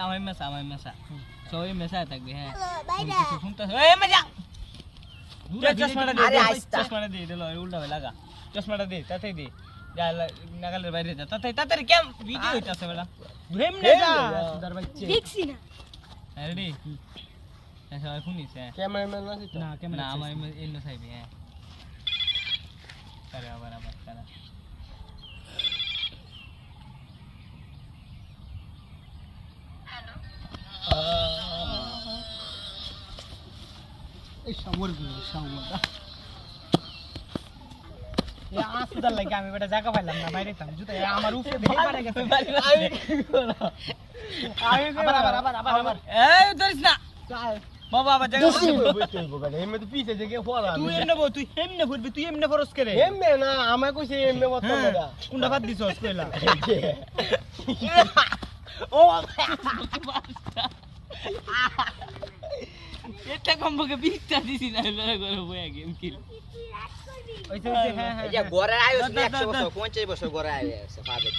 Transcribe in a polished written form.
আমার মেসা সবাই মেসা থাকবে হ্যাঁ কিছু শুনতেছ এই মজা চশমাটা দে চশমাটা দে দিল উল্টা ভাই লাগা চশমাটা দে তাতেই দে যা নাগালের বাইরে যা তাড়াতাড়ি কেম ভিডিও হইতাছে বেলা হেমনে যা সুদার বাচ্চা দেখছি না রেডি সবাই শুনিস হ্যাঁ ক্যামেরাম্যান আছে তো না ক্যামেরা আমার এন্ন চাইবে হ্যাঁ আরে আবার তারা এই সামর সুদার লাগে আমি বেটা জায়গা পাইলাম না বাইরে থাম জুতা আমার উপরে দেখে পারে গেছে আবার এই ধরিস না বাবা আবার জায়গা এমনি তো পিছে যে ফরা তুই এমনে বল তুই এমনে ঘুরবি তুই এমনে ফরস করে এমনি না আমায় কইছে এমনি বলতো না কোনটা বাদ দিছস কইলা ও এটা কমবকে 20টা দিছি না লড়া করে বয়া গেম কিল ওইছে হ্যাঁ এই যে ঘরে আইছ 100 বছর 50 বছর ঘরে আইছে ফাদে